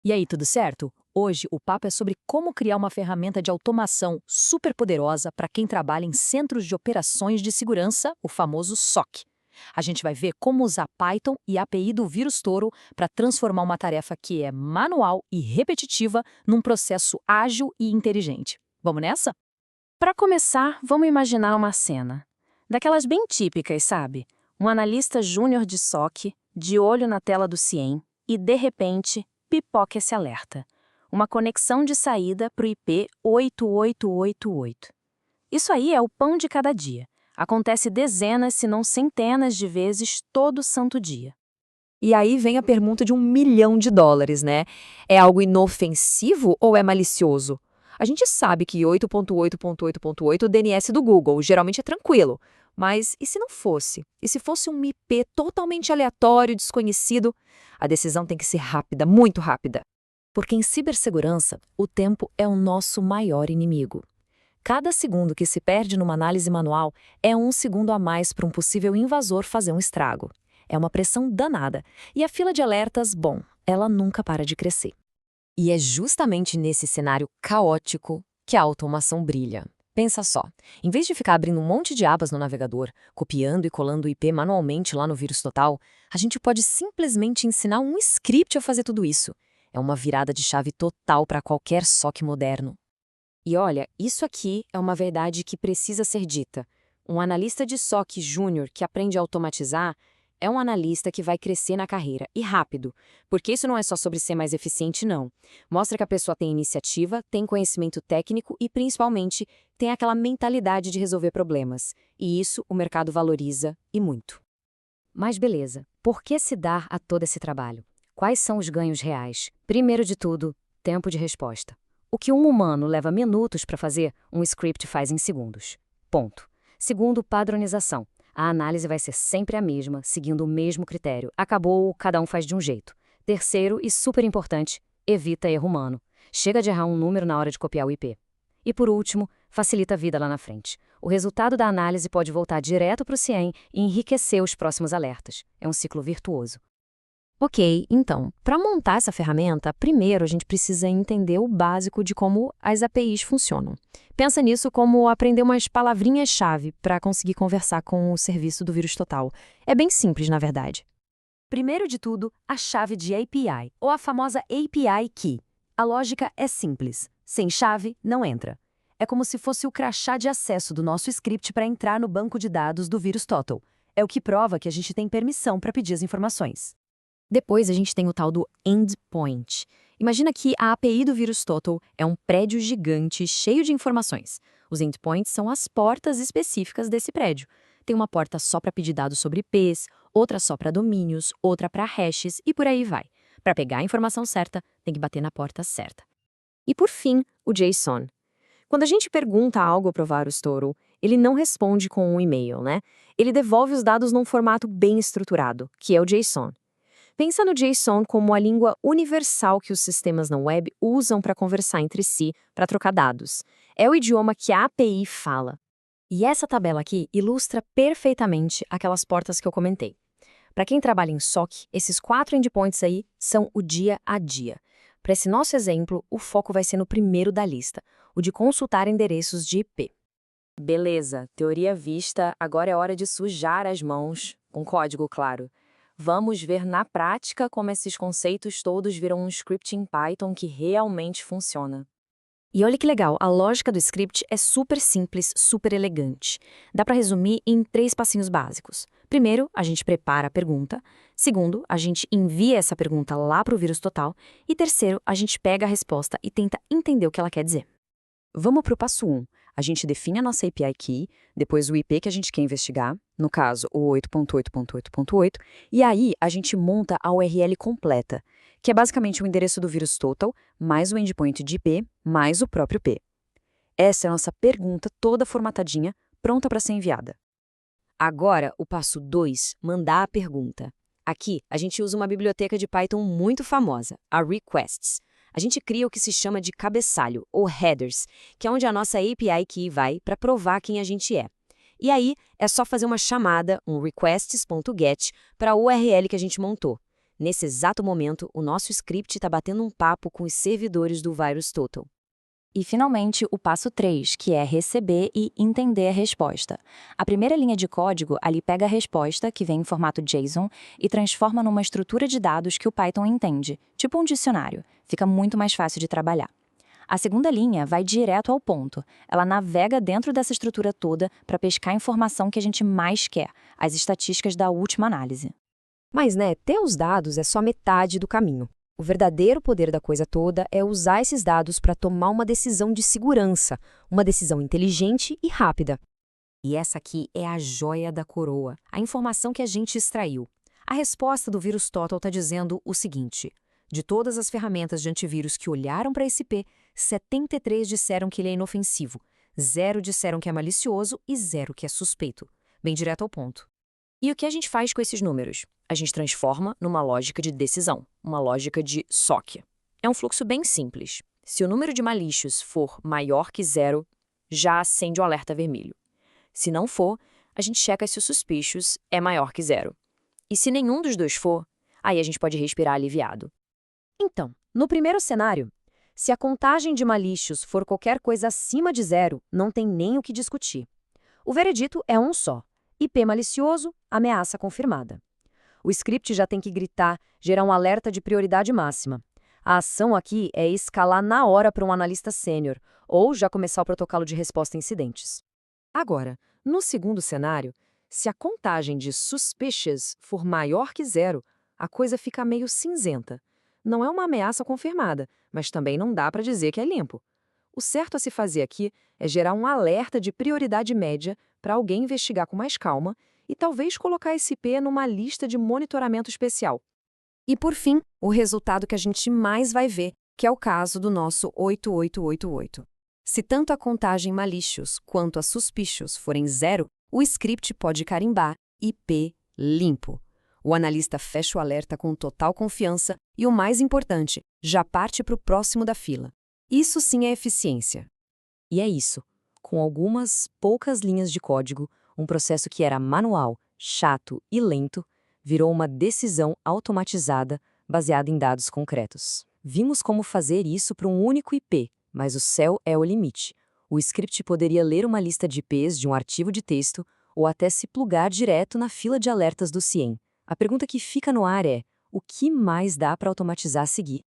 E aí, tudo certo? Hoje o papo é sobre como criar uma ferramenta de automação super poderosa para quem trabalha em centros de operações de segurança, o famoso SOC. A gente vai ver como usar Python e a API do vírus Toro para transformar uma tarefa que é manual e repetitiva num processo ágil e inteligente. Vamos nessa? Para começar, vamos imaginar uma cena. Daquelas bem típicas, sabe? Um analista júnior de SOC, de olho na tela do CIEM, e, de repente, pipoca esse alerta. Uma conexão de saída para o IP 8888. Isso aí é o pão de cada dia. Acontece dezenas, se não centenas de vezes todo santo dia. E aí vem a pergunta de US$ 1 milhão, né? É algo inofensivo ou é malicioso? A gente sabe que 8.8.8.8 o DNS do Google geralmente é tranquilo. Mas e se não fosse? E se fosse um IP totalmente aleatório, desconhecido? A decisão tem que ser rápida, muito rápida. Porque em cibersegurança, o tempo é o nosso maior inimigo. Cada segundo que se perde numa análise manual é um segundo a mais para um possível invasor fazer um estrago. É uma pressão danada. E a fila de alertas, bom, ela nunca para de crescer. E é justamente nesse cenário caótico que a automação brilha. Pensa só, em vez de ficar abrindo um monte de abas no navegador, copiando e colando o IP manualmente lá no vírus total, a gente pode simplesmente ensinar um script a fazer tudo isso. É uma virada de chave total para qualquer SOC moderno. E olha, isso aqui é uma verdade que precisa ser dita. Um analista de SOC júnior que aprende a automatizar é um analista que vai crescer na carreira, e rápido, porque isso não é só sobre ser mais eficiente, não. Mostra que a pessoa tem iniciativa, tem conhecimento técnico e, principalmente, tem aquela mentalidade de resolver problemas. E isso o mercado valoriza, e muito. Mas beleza, por que se dar a todo esse trabalho? Quais são os ganhos reais? Primeiro de tudo, tempo de resposta. O que um humano leva minutos para fazer, um script faz em segundos. Ponto. Segundo, padronização. A análise vai ser sempre a mesma, seguindo o mesmo critério. Acabou, cada um faz de um jeito. Terceiro, e super importante, evita erro humano. Chega de errar um número na hora de copiar o IP. E por último, facilita a vida lá na frente. O resultado da análise pode voltar direto para o CIEM e enriquecer os próximos alertas. É um ciclo virtuoso. Ok, então, para montar essa ferramenta, primeiro a gente precisa entender o básico de como as APIs funcionam. Pensa nisso como aprender umas palavrinhas-chave para conseguir conversar com o serviço do vírus total. É bem simples, na verdade. Primeiro de tudo, a chave de API, ou a famosa API Key. A lógica é simples. Sem chave, não entra. É como se fosse o crachá de acesso do nosso script para entrar no banco de dados do vírus total. É o que prova que a gente tem permissão para pedir as informações. Depois a gente tem o tal do endpoint. Imagina que a API do vírus total é um prédio gigante cheio de informações. Os endpoints são as portas específicas desse prédio. Tem uma porta só para pedir dados sobre IPs, outra só para domínios, outra para hashes e por aí vai. Para pegar a informação certa, tem que bater na porta certa. E por fim, o JSON. Quando a gente pergunta algo para o vírus total, ele não responde com um e-mail, né? Ele devolve os dados num formato bem estruturado, que é o JSON. Pensa no JSON como a língua universal que os sistemas na web usam para conversar entre si, para trocar dados. É o idioma que a API fala. E essa tabela aqui ilustra perfeitamente aquelas portas que eu comentei. Para quem trabalha em SOC, esses 4 endpoints aí são o dia a dia. Para esse nosso exemplo, o foco vai ser no primeiro da lista, o de consultar endereços de IP. Beleza, teoria vista, agora é hora de sujar as mãos, com código, claro. Vamos ver na prática como esses conceitos todos viram um script em Python que realmente funciona. E olha que legal, a lógica do script é super simples, super elegante. Dá para resumir em 3 passinhos básicos. Primeiro, a gente prepara a pergunta. Segundo, a gente envia essa pergunta lá para o vírus total. E terceiro, a gente pega a resposta e tenta entender o que ela quer dizer. Vamos para o passo 1. A gente define a nossa API Key, depois o IP que a gente quer investigar, no caso o 8.8.8.8, e aí a gente monta a URL completa, que é basicamente o endereço do vírus total, mais o endpoint de IP, mais o próprio IP. Essa é a nossa pergunta toda formatadinha, pronta para ser enviada. Agora, o passo 2, mandar a pergunta. Aqui, a gente usa uma biblioteca de Python muito famosa, a Requests. A gente cria o que se chama de cabeçalho, ou headers, que é onde a nossa API Key vai para provar quem a gente é. E aí, é só fazer uma chamada, um requests.get, para a URL que a gente montou. Nesse exato momento, o nosso script está batendo um papo com os servidores do VirusTotal. E, finalmente, o passo 3, que é receber e entender a resposta. A primeira linha de código ali pega a resposta, que vem em formato JSON, e transforma numa estrutura de dados que o Python entende, tipo um dicionário. Fica muito mais fácil de trabalhar. A segunda linha vai direto ao ponto. Ela navega dentro dessa estrutura toda para pescar a informação que a gente mais quer, as estatísticas da última análise. Mas, ter os dados é só metade do caminho. O verdadeiro poder da coisa toda é usar esses dados para tomar uma decisão de segurança, uma decisão inteligente e rápida. E essa aqui é a joia da coroa, a informação que a gente extraiu. A resposta do VirusTotal está dizendo o seguinte: de todas as ferramentas de antivírus que olharam para esse IP, 73 disseram que ele é inofensivo, 0 disseram que é malicioso e 0 que é suspeito. Bem direto ao ponto. E o que a gente faz com esses números? A gente transforma numa lógica de decisão, uma lógica de SOC. É um fluxo bem simples. Se o número de malicious for maior que 0, já acende o alerta vermelho. Se não for, a gente checa se o suspicious é maior que 0. E se nenhum dos dois for, aí a gente pode respirar aliviado. Então, no primeiro cenário, se a contagem de malicious for qualquer coisa acima de 0, não tem nem o que discutir. O veredito é um só: IP malicioso, ameaça confirmada. O script já tem que gritar, gerar um alerta de prioridade máxima. A ação aqui é escalar na hora para um analista sênior, ou já começar o protocolo de resposta a incidentes. Agora, no segundo cenário, se a contagem de suspicious for maior que 0, a coisa fica meio cinzenta. Não é uma ameaça confirmada, mas também não dá para dizer que é limpo. O certo a se fazer aqui é gerar um alerta de prioridade média para alguém investigar com mais calma e talvez colocar esse IP numa lista de monitoramento especial. E, por fim, o resultado que a gente mais vai ver, que é o caso do nosso 8888. Se tanto a contagem malicious quanto a suspicious forem 0, o script pode carimbar IP limpo. O analista fecha o alerta com total confiança e, o mais importante, já parte para o próximo da fila. Isso sim é eficiência. E é isso. Com algumas poucas linhas de código, um processo que era manual, chato e lento, virou uma decisão automatizada baseada em dados concretos. Vimos como fazer isso para um único IP, mas o céu é o limite. O script poderia ler uma lista de IPs de um arquivo de texto ou até se plugar direto na fila de alertas do CIEM. A pergunta que fica no ar é: o que mais dá para automatizar a seguir?